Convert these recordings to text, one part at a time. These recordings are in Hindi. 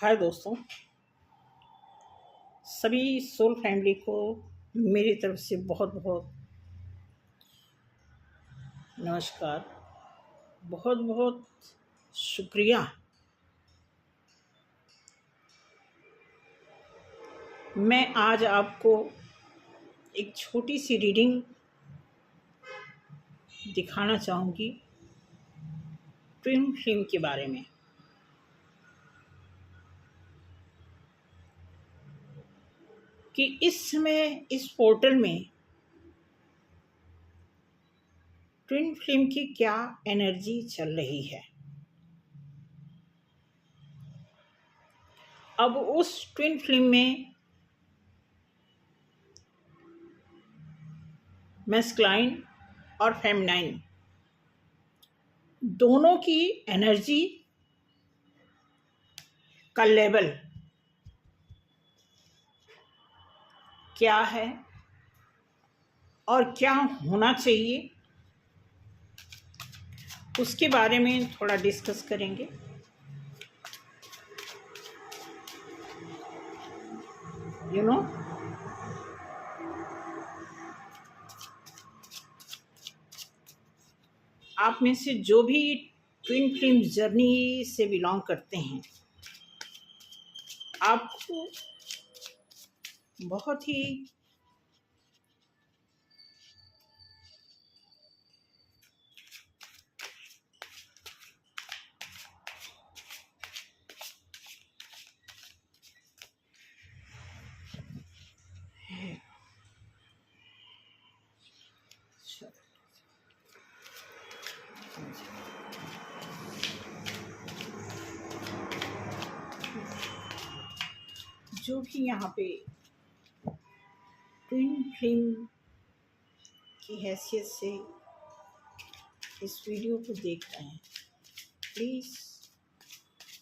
हाय दोस्तों, सभी सोल फैमिली को मेरी तरफ से बहुत बहुत नमस्कार। बहुत बहुत शुक्रिया। मैं आज आपको एक छोटी सी रीडिंग दिखाना चाहूँगी ट्विन फ्लेम के बारे में। कि इस समय इस पोर्टल में ट्विन फ्लेम की क्या एनर्जी चल रही है। अब उस ट्विन फ्लेम में मैस्कुलाइन और फेमिनाइन दोनों की एनर्जी का लेवल क्या है और क्या होना चाहिए, उसके बारे में थोड़ा डिस्कस करेंगे। आप में से जो भी ट्विन फ्लेम जर्नी से बिलोंग करते हैं, आपको बहुत ही जो भी यहाँ पे ट्विन फ्लेम की हैसियत से इस वीडियो को देख रहे हैं, प्लीज़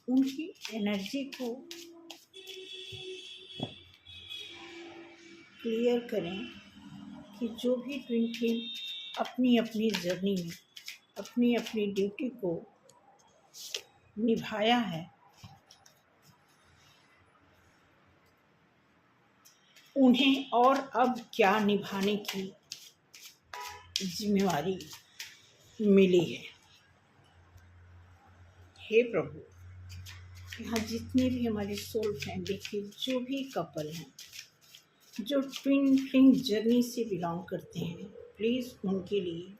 उनकी एनर्जी को क्लियर करें कि जो भी ट्विन फ्लेम अपनी अपनी जर्नी में अपनी अपनी ड्यूटी को निभाया है, उन्हें और अब क्या निभाने की जिम्मेवारी मिली है। हे प्रभु, यहाँ जितने भी हमारी सोल फैमिली के जो भी कपल हैं, जो ट्विन फ्लेम जर्नी से बिलोंग करते हैं, प्लीज़ उनके लिए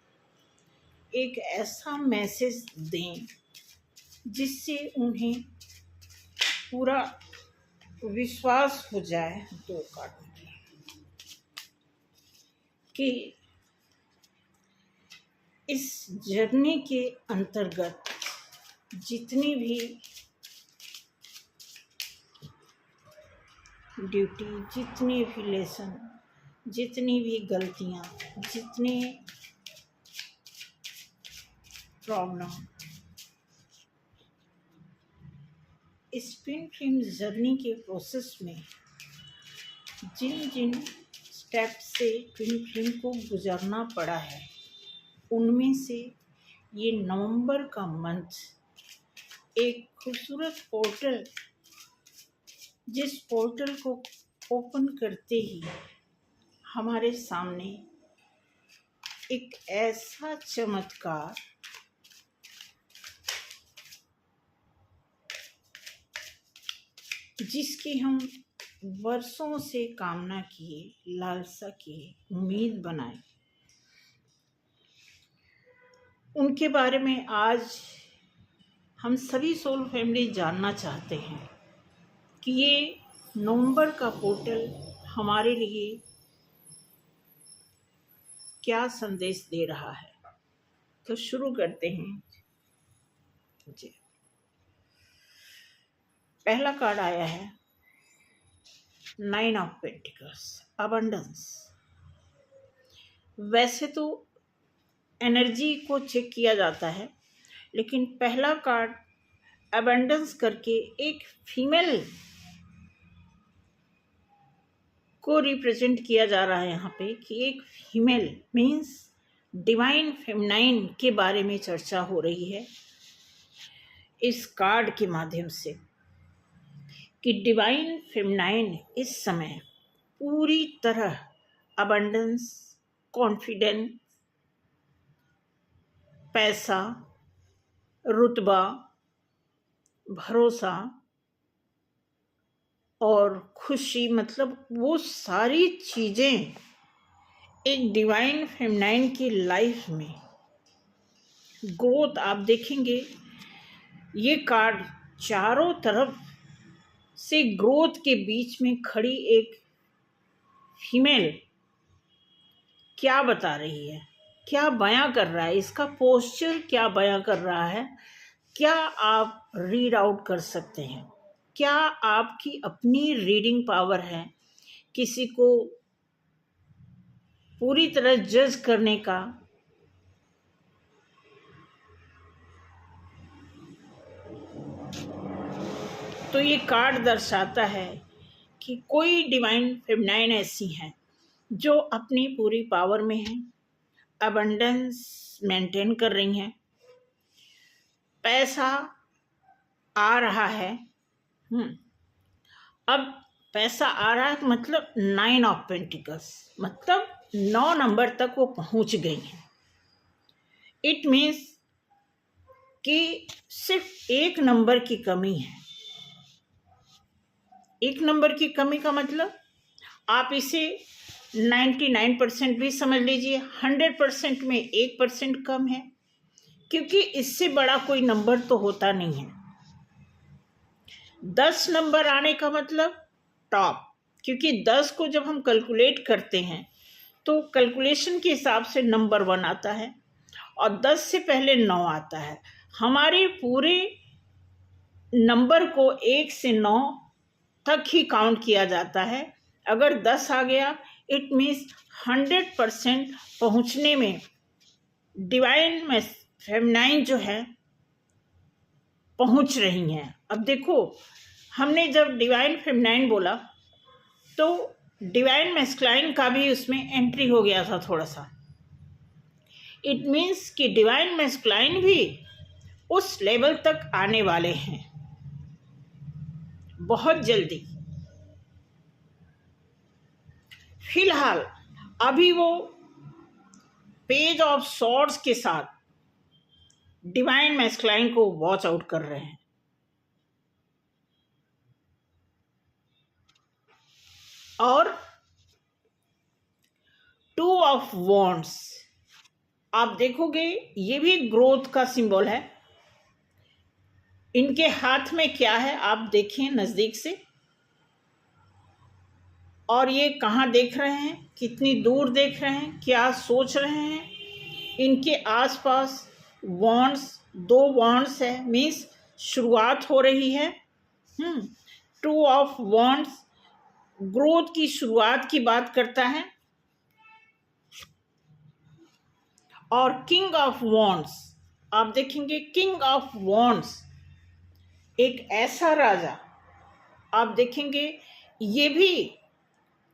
एक ऐसा मैसेज दें जिससे उन्हें पूरा विश्वास हो जाए दो कार्ड में कि इस जर्नी के अंतर्गत जितनी भी ड्यूटी, जितने भी लेसन, जितनी भी गलतियाँ, जितने प्रॉब्लम इस ट्विन फ्लेम जर्नी के प्रोसेस में जिन जिन स्टेप से ट्विन फ्लेम को गुजरना पड़ा है, उनमें से ये नवंबर का मंथ एक खूबसूरत पोर्टल, जिस पोर्टल को ओपन करते ही हमारे सामने एक ऐसा चमत्कार जिसकी हम वर्षों से कामना किए, लालसा किए, उम्मीद बनाए, उनके बारे में आज हम सभी सोल फैमिली जानना चाहते हैं कि ये नवंबर का पोर्टल हमारे लिए क्या संदेश दे रहा है। तो शुरू करते हैं जी। पहला कार्ड आया है 9 ऑफ पेंटिकल्स, अबंडेंस। वैसे तो एनर्जी को चेक किया जाता है, लेकिन पहला कार्ड अबंडेंस करके एक फीमेल को रिप्रेजेंट किया जा रहा है यहाँ पे कि एक फीमेल मीन्स डिवाइन फेमिनाइन के बारे में चर्चा हो रही है इस कार्ड के माध्यम से। कि डिवाइन फेमिनाइन इस समय पूरी तरह अबंडेंस, कॉन्फिडेंस, पैसा, रुतबा, भरोसा और खुशी, मतलब वो सारी चीज़ें एक डिवाइन फेमिनाइन की लाइफ में ग्रोथ आप देखेंगे। ये कार्ड चारों तरफ से ग्रोथ के बीच में खड़ी एक फीमेल क्या बता रही है, क्या बयां कर रहा है, इसका पोस्चर क्या बयां कर रहा है, क्या आप रीड आउट कर सकते हैं? क्या आपकी अपनी रीडिंग पावर है किसी को पूरी तरह जज करने का? तो ये कार्ड दर्शाता है कि कोई डिवाइन फेमिनाइन ऐसी हैं जो अपनी पूरी पावर में हैं, अबंडेंस मेंटेन कर रही हैं, पैसा आ रहा है। अब पैसा आ रहा है मतलब 9 ऑफ पेंटिकल्स, मतलब 9 नंबर तक वो पहुंच गई हैं। इट मीन्स कि सिर्फ एक नंबर की कमी है। एक नंबर की कमी का मतलब आप इसे 99% भी समझ लीजिए, 100% में 1% कम है, क्योंकि इससे बड़ा कोई नंबर तो होता नहीं है। 10 नंबर आने का मतलब टॉप, क्योंकि 10 को जब हम कैलकुलेट करते हैं तो कैलकुलेशन के हिसाब से नंबर 1 आता है और 10 से पहले 9 आता है। हमारे पूरे नंबर को 1 से 9 तक ही काउंट किया जाता है। अगर 10 आ गया इट मीन्स 100% पहुंचने में डिवाइन फेमिनाइन जो है पहुंच रही हैं। अब देखो, हमने जब डिवाइन फेमिनाइन बोला तो डिवाइन मैस्कुलाइन का भी उसमें एंट्री हो गया था थोड़ा सा। इट मीन्स कि डिवाइन मैस्कुलाइन भी उस लेवल तक आने वाले हैं बहुत जल्दी। फिलहाल अभी वो पेज ऑफ सॉर्ड्स के साथ डिवाइन मैस्कुलाइन को वॉच आउट कर रहे हैं। और 2 ऑफ वॉन्ड्स आप देखोगे ये भी ग्रोथ का सिंबल है। इनके हाथ में क्या है आप देखें नजदीक से, और ये कहाँ देख रहे हैं, कितनी दूर देख रहे हैं, क्या सोच रहे हैं। इनके आसपास वॉन्ड्स, 2 वॉन्ड्स है, मीन्स शुरुआत हो रही है। 2 ऑफ वॉन्ड्स ग्रोथ की शुरुआत की बात करता है। और किंग ऑफ वॉन्ड्स आप देखेंगे, किंग ऑफ वॉन्ड्स एक ऐसा राजा आप देखेंगे, ये भी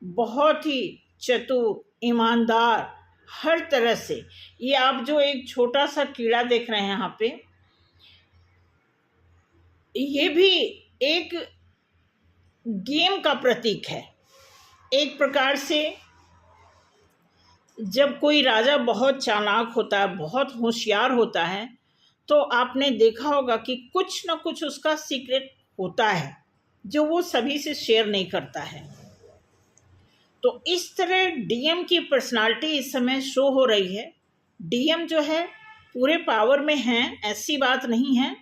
बहुत ही चतुर, ईमानदार, हर तरह से। ये आप जो एक छोटा सा कीड़ा देख रहे हैं यहाँ पे, ये भी एक गेम का प्रतीक है। एक प्रकार से जब कोई राजा बहुत चालाक होता है, बहुत होशियार होता है, तो आपने देखा होगा कि कुछ ना कुछ उसका सीक्रेट होता है जो वो सभी से शेयर नहीं करता है। तो इस तरह डीएम की पर्सनालिटी इस समय शो हो रही है। डीएम जो है पूरे पावर में हैं, ऐसी बात नहीं है,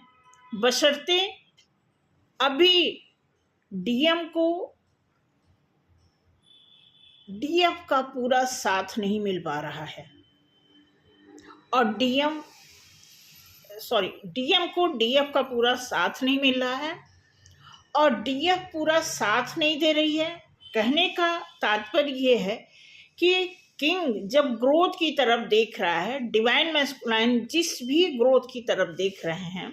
बशर्ते अभी डीएम को डीएफ का पूरा साथ नहीं मिल पा रहा है। और डीएम को डीएफ का पूरा साथ नहीं मिल रहा है और डीएफ पूरा साथ नहीं दे रही है। कहने का तात्पर्य ये है कि किंग जब ग्रोथ की तरफ देख रहा है, डिवाइन मैस्कुलाइन जिस भी ग्रोथ की तरफ देख रहे हैं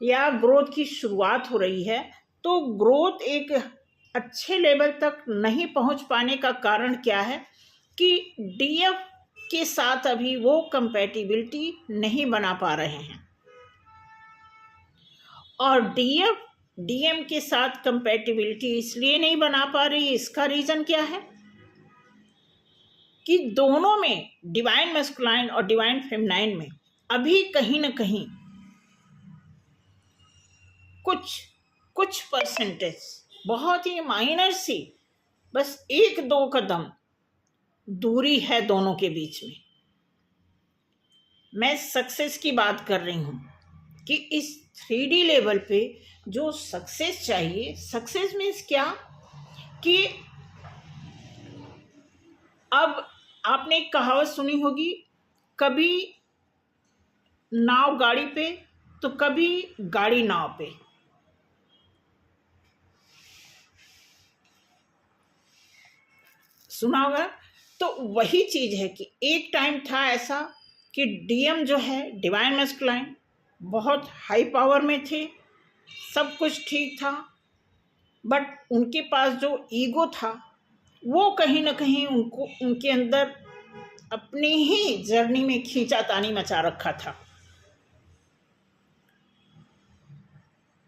या ग्रोथ की शुरुआत हो रही है, तो ग्रोथ एक अच्छे लेवल तक नहीं पहुंच पाने का कारण क्या है कि डीएफ के साथ अभी वो कंपैटिबिलिटी नहीं बना पा रहे हैं। और डीएफ डीएम के साथ कंपैटिबिलिटी इसलिए नहीं बना पा रही, इसका रीज़न क्या है कि दोनों में, डिवाइन मैस्कुलाइन और डिवाइन फेमिनाइन में, अभी कहीं ना कहीं कुछ परसेंटेज, बहुत ही माइनर सी, बस 1-2 कदम दूरी है दोनों के बीच में। मैं सक्सेस की बात कर रही हूँ कि इस 3D लेवल पे जो सक्सेस चाहिए, सक्सेस मीन्स क्या कि अब आपने एक कहावत सुनी होगी, कभी नाव गाड़ी पे तो कभी गाड़ी नाव पे। सुना होगा। तो वही चीज है कि एक टाइम था ऐसा कि डीएम जो है, डिवाइन मैस्कुलाइन, बहुत हाई पावर में थे, सब कुछ ठीक था, बट उनके पास जो ईगो था वो कहीं ना कहीं उनको, उनके अंदर अपनी ही जर्नी में खींचातानी मचा रखा था।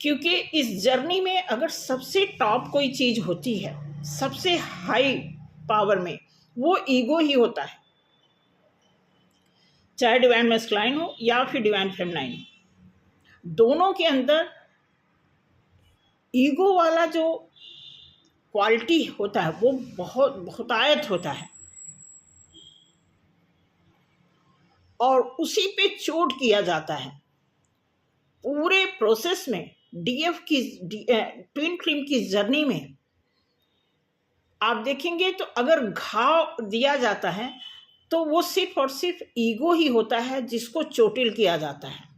क्योंकि इस जर्नी में अगर सबसे टॉप कोई चीज होती है, सबसे हाई पावर में, वो ईगो ही होता है, चाहे डिवाइन मैस्कुलाइन हो या फिर डिवाइन फेमिनाइन हो। दोनों के अंदर ईगो वाला जो क्वालिटी होता है वो बहुत बहुतायत होता है, और उसी पे चोट किया जाता है। पूरे प्रोसेस में डीएफ की, ट्विन फ्लेम की जर्नी में आप देखेंगे तो अगर घाव दिया जाता है तो वो सिर्फ और सिर्फ ईगो ही होता है जिसको चोटिल किया जाता है।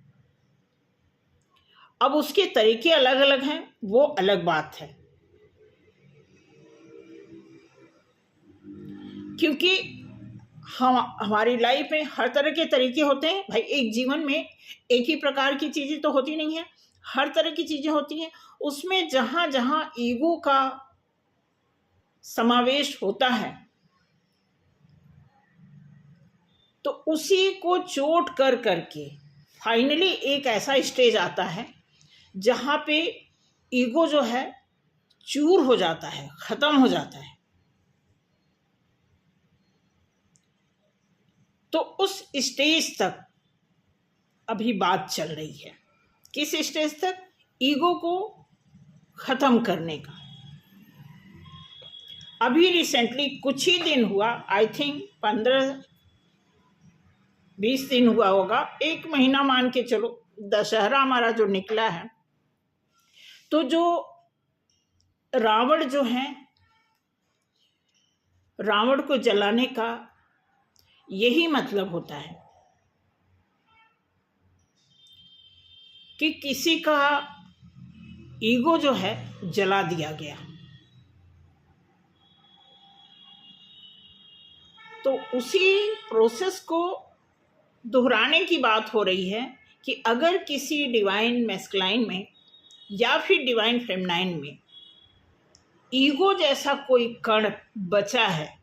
अब उसके तरीके अलग अलग हैं, वो अलग बात है, क्योंकि हमारी लाइफ में हर तरह के तरीके होते हैं भाई। एक जीवन में एक ही प्रकार की चीजें तो होती नहीं है, हर तरह की चीजें होती हैं। उसमें जहां जहां ईगो का समावेश होता है तो उसी को चोट कर करके फाइनली एक ऐसा स्टेज आता है जहां पे ईगो जो है चूर हो जाता है, खत्म हो जाता है। तो उस स्टेज तक अभी बात चल रही है। किस स्टेज तक? ईगो को खत्म करने का। अभी रिसेंटली कुछ ही दिन हुआ, आई थिंक 15-20 दिन हुआ होगा, 1 महीना मान के चलो, दशहरा हमारा जो निकला है, तो जो रावण जो है, रावण को जलाने का यही मतलब होता है कि किसी का ईगो जो है जला दिया गया। तो उसी प्रोसेस को दोहराने की बात हो रही है कि अगर किसी डिवाइन मैस्कुलाइन में या फिर डिवाइन फेमिनाइन में ईगो जैसा कोई कण बचा है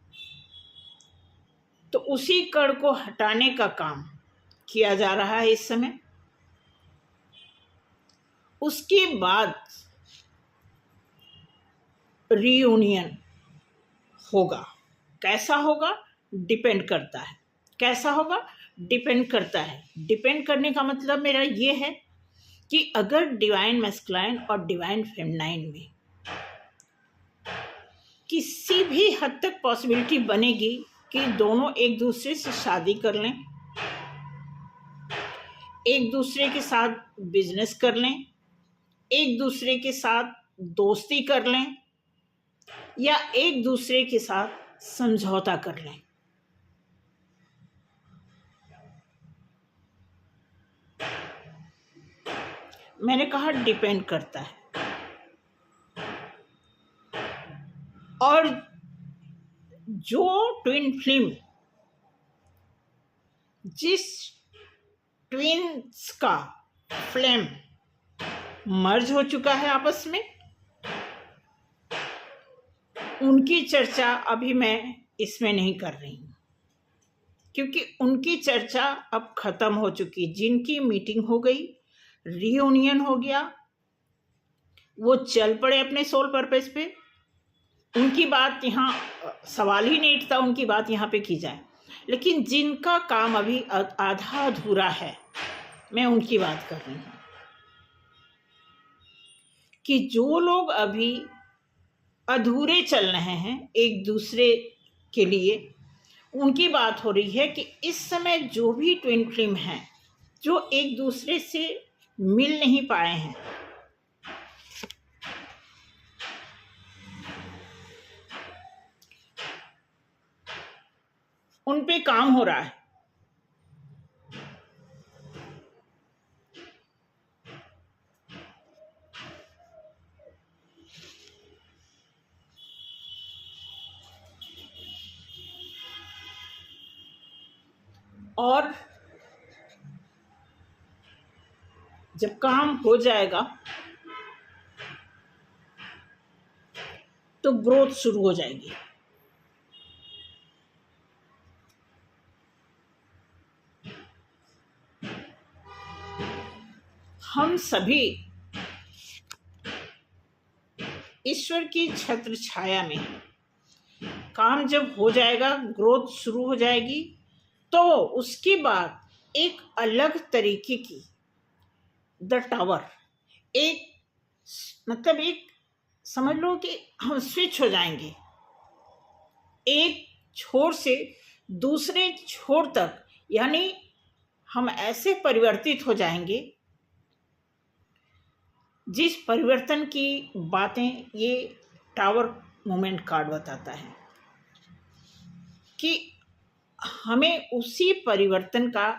तो उसी कण को हटाने का काम किया जा रहा है इस समय। उसके बाद रीयूनियन होगा। कैसा होगा? डिपेंड करता है। कैसा होगा? डिपेंड करता है। डिपेंड करने का मतलब मेरा ये है कि अगर डिवाइन मैस्कुलाइन और डिवाइन फेमिनाइन में किसी भी हद तक पॉसिबिलिटी बनेगी कि दोनों एक दूसरे से शादी कर लें, एक दूसरे के साथ बिजनेस कर लें, एक दूसरे के साथ दोस्ती कर लें, या एक दूसरे के साथ समझौता कर लें, मैंने कहा डिपेंड करता है। और जो ट्विन फ्लेम, जिस ट्विन्स का फ्लेम मर्ज हो चुका है आपस में, उनकी चर्चा अभी मैं इसमें नहीं कर रही हूँ, क्योंकि उनकी चर्चा अब खत्म हो चुकी। जिनकी मीटिंग हो गई, रीयूनियन हो गया, वो चल पड़े अपने सोल पर्पस पे, उनकी बात यहाँ सवाल ही नहीं उठता, उनकी बात यहाँ पे की जाए। लेकिन जिनका काम अभी आधा अधूरा है, मैं उनकी बात कर रही हूँ कि जो लोग अभी अधूरे चल रहे हैं एक दूसरे के लिए, उनकी बात हो रही है कि इस समय जो भी ट्विन फ्लेम हैं जो एक दूसरे से मिल नहीं पाए हैं, उन पे काम हो रहा है। और जब काम हो जाएगा तो ग्रोथ शुरू हो जाएगी। हम सभी ईश्वर की छत्र छाया में, काम जब हो जाएगा, ग्रोथ शुरू हो जाएगी, तो उसके बाद एक अलग तरीके की द टावर, एक मतलब एक समझ लो कि हम स्विच हो जाएंगे एक छोर से दूसरे छोर तक, यानी हम ऐसे परिवर्तित हो जाएंगे जिस परिवर्तन की बातें ये टावर मोमेंट कार्ड बताता है कि हमें उसी परिवर्तन का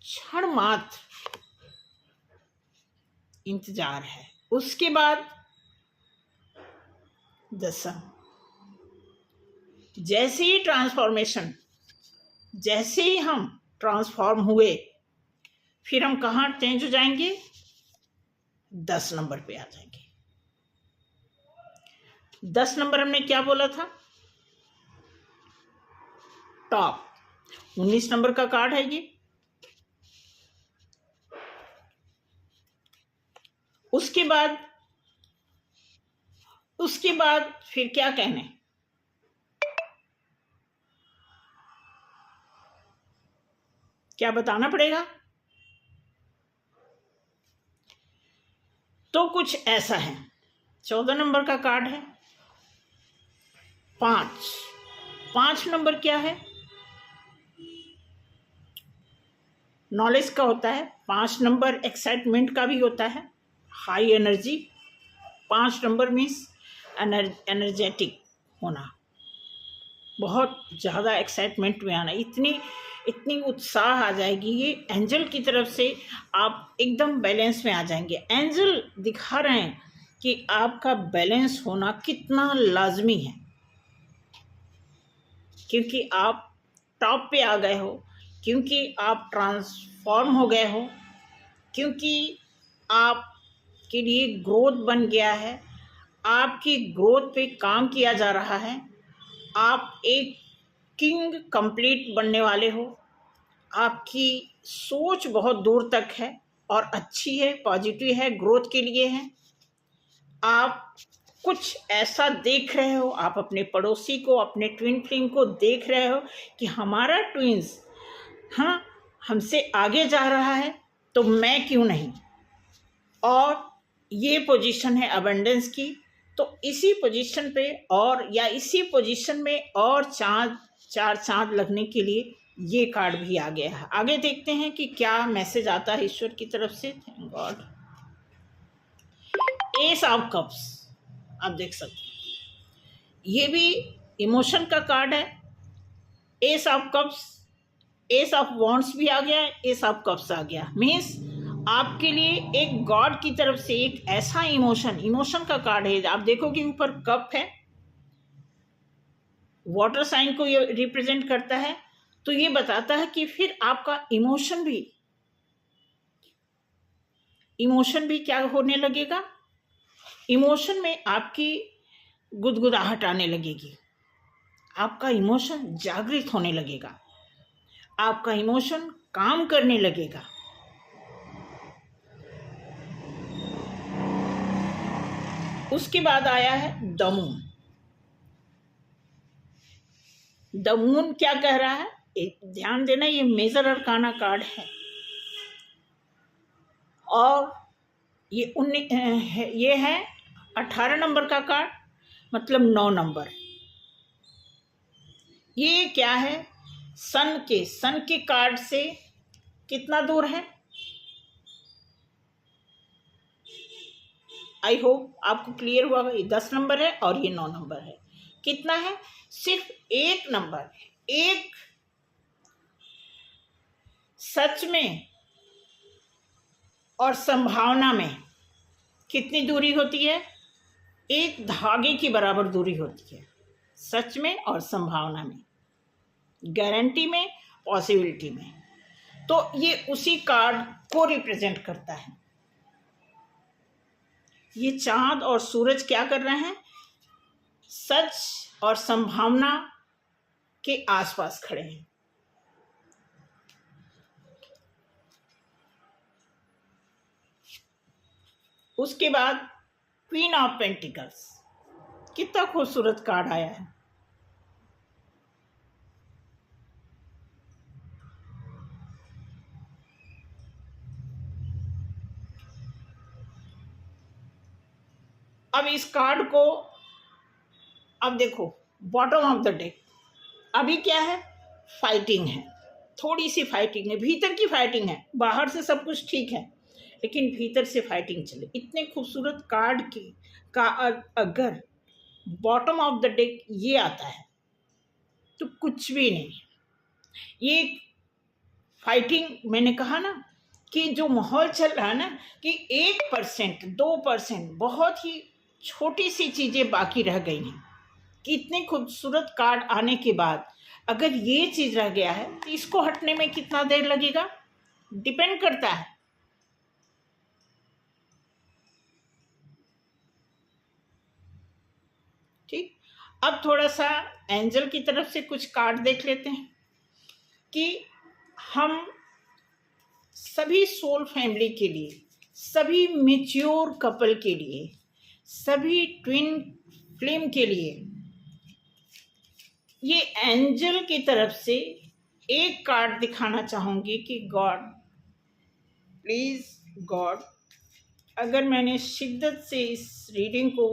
क्षण मात्र इंतजार है। उसके बाद दशम, जैसे ही ट्रांसफॉर्मेशन, जैसे ही हम ट्रांसफॉर्म हुए, फिर हम कहाँ चेंज हो जाएंगे? 10 नंबर पे आ जाएंगे। 10 नंबर हमने क्या बोला था? टॉप। 19 नंबर का कार्ड है ये। उसके बाद फिर क्या कहने, क्या बताना पड़ेगा? तो कुछ ऐसा है। 14 नंबर का कार्ड है 5 नंबर क्या है? नॉलेज का होता है। 5 नंबर एक्साइटमेंट का भी होता है, high energy. 5 number means energetic होना, बहुत ज़्यादा एक्साइटमेंट में आना, इतनी उत्साह आ जाएगी। ये एंजल की तरफ से आप एकदम बैलेंस में आ जाएंगे। एंजल दिखा रहे हैं कि आपका बैलेंस होना कितना लाजमी है, क्योंकि आप टॉप पे आ गए हो, क्योंकि आप ट्रांसफॉर्म हो गए हो, क्योंकि आपके लिए ग्रोथ बन गया है, आपकी ग्रोथ पे काम किया जा रहा है। आप एक किंग कंप्लीट बनने वाले हो। आपकी सोच बहुत दूर तक है और अच्छी है, पॉजिटिव है, ग्रोथ के लिए है। आप कुछ ऐसा देख रहे हो, आप अपने पड़ोसी को, अपने ट्विन फ्लेम को देख रहे हो कि हमारा ट्विंस हाँ हमसे आगे जा रहा है, तो मैं क्यों नहीं। और ये पोजीशन है अबंडेंस की। तो इसी पोजीशन पे और या इसी पोजीशन में और चार चांद लगने के लिए ये कार्ड भी आ गया है। आगे देखते हैं कि क्या मैसेज आता है ईश्वर की तरफ से। Thank God. S of cups आप देख सकते हैं, ये भी इमोशन का कार्ड है। S of cups, S of wands भी आ गया, एस ऑफ कप्स आ गया। मीन्स आपके लिए एक गॉड की तरफ से एक ऐसा इमोशन का कार्ड है। आप देखोगे ऊपर कप है, वाटर साइन को ये रिप्रेजेंट करता है। तो ये बताता है कि फिर आपका इमोशन भी क्या होने लगेगा? इमोशन में आपकी गुदगुदाहट आने लगेगी, आपका इमोशन जागृत होने लगेगा, आपका इमोशन काम करने लगेगा। उसके बाद आया है द मून। द मून क्या कह रहा है, एक ध्यान देना, ये मेजर अरकाना कार्ड है और ये है 18 नंबर का कार्ड, मतलब 9 नंबर। ये क्या है, सन के कार्ड से कितना दूर है। आई होप आपको क्लियर हुआ। ये 10 नंबर है और ये 9 नंबर है। कितना है, सिर्फ 1 नंबर। एक सच में और संभावना में कितनी दूरी होती है, एक धागे की बराबर दूरी होती है, सच में और संभावना में, गारंटी में, पॉसिबिलिटी में। तो ये उसी कार्ड को रिप्रेजेंट करता है। ये चांद और सूरज क्या कर रहे हैं, सच और संभावना के आसपास खड़े हैं। उसके बाद क्वीन ऑफ पेंटिकल्स, कितना खूबसूरत कार्ड आया है। अब इस कार्ड को, अब देखो बॉटम ऑफ द डेक, अभी क्या है, फाइटिंग है, थोड़ी सी फाइटिंग है, भीतर की फाइटिंग है। बाहर से सब कुछ ठीक है लेकिन भीतर से फाइटिंग चले। इतने खूबसूरत कार्ड का अगर बॉटम ऑफ द डेक ये आता है तो कुछ भी नहीं। ये फाइटिंग, मैंने कहा ना कि जो माहौल चल रहा है ना, कि 1%, 2%, बहुत ही छोटी सी चीज़ें बाकी रह गई हैं कि इतने खूबसूरत कार्ड आने के बाद अगर ये चीज़ रह गया है तो इसको हटने में कितना देर लगेगा, डिपेंड करता है। ठीक, अब थोड़ा सा एंजल की तरफ से कुछ कार्ड देख लेते हैं कि हम सभी सोल फैमिली के लिए, सभी मैच्योर कपल के लिए, सभी ट्विन फ्लेम के लिए ये एंजल की तरफ से एक कार्ड दिखाना चाहूँगी कि गॉड, प्लीज़ गॉड, अगर मैंने शिद्दत से इस रीडिंग को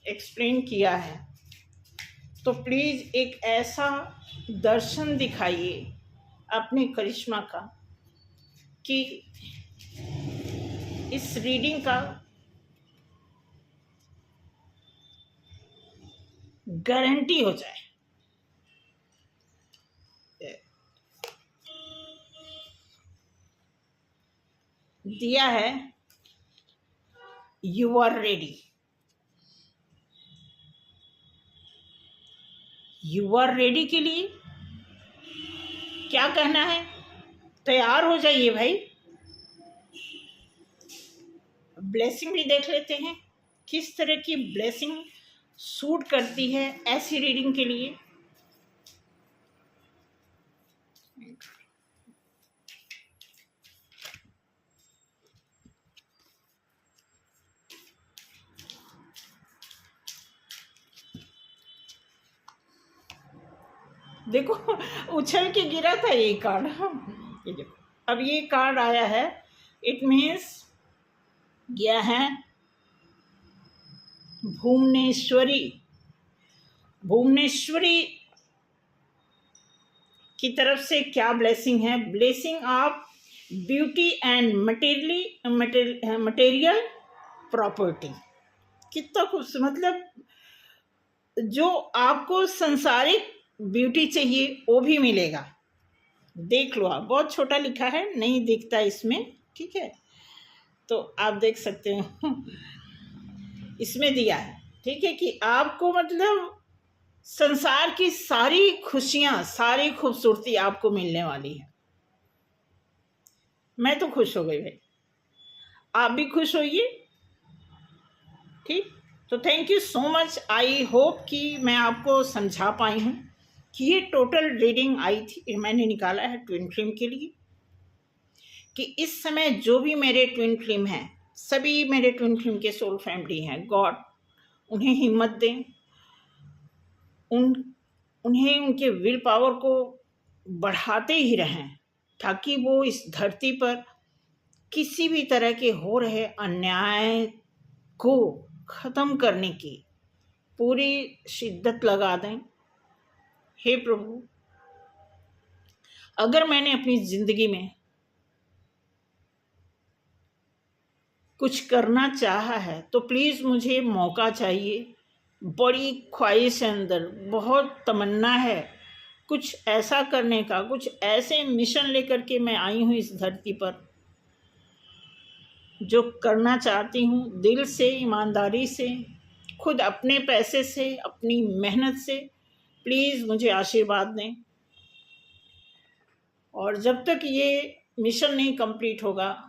एक्सप्लेन किया है तो प्लीज़ एक ऐसा दर्शन दिखाइए अपने करिश्मा का कि इस रीडिंग का गारंटी हो जाए। दिया है you are ready, you are ready के लिए क्या कहना है, तैयार हो जाइए भाई। ब्लेसिंग भी देख लेते हैं किस तरह की ब्लेसिंग सूट करती है ऐसी रीडिंग के लिए। देखो उछल के गिरा था ये कार्ड। ये देखो अब ये कार्ड आया है, इट मीन्स गया है भुवनेश्वरी। भुवनेश्वरी की तरफ से क्या ब्लेसिंग है, blessing of beauty and material property. कितना कुछ, मतलब जो आपको संसारिक ब्यूटी चाहिए वो भी मिलेगा। देख लो आप, बहुत छोटा लिखा है, नहीं दिखता इसमें, ठीक है, तो आप देख सकते हो इसमें दिया है, ठीक है, कि आपको मतलब संसार की सारी खुशियां, सारी खूबसूरती आपको मिलने वाली है। मैं तो खुश हो गई भाई, आप भी खुश होइए। ठीक, तो thank you so much. I hope कि मैं आपको समझा पाई हूँ कि ये टोटल रीडिंग आई थी, मैंने निकाला है ट्विन फ्लेम के लिए, कि इस समय जो भी मेरे ट्विन फ्लेम हैं, सभी मेरे ट्विन फ्लेम के सोल फैमिली हैं, गॉड उन्हें हिम्मत दें, उन्हें उनके विल पावर को बढ़ाते ही रहें, ताकि वो इस धरती पर किसी भी तरह के हो रहे अन्याय को ख़त्म करने की पूरी शिद्दत लगा दें। हे प्रभु, अगर मैंने अपनी ज़िंदगी में कुछ करना चाहा है तो प्लीज़ मुझे मौका चाहिए। बड़ी ख्वाहिश है अंदर, बहुत तमन्ना है कुछ ऐसा करने का, कुछ ऐसे मिशन लेकर के मैं आई हूँ इस धरती पर, जो करना चाहती हूँ दिल से, ईमानदारी से, खुद अपने पैसे से, अपनी मेहनत से। प्लीज़ मुझे आशीर्वाद दें, और जब तक ये मिशन नहीं कंप्लीट होगा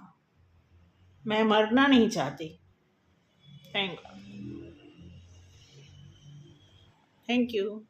मैं मरना नहीं चाहती। Thank you.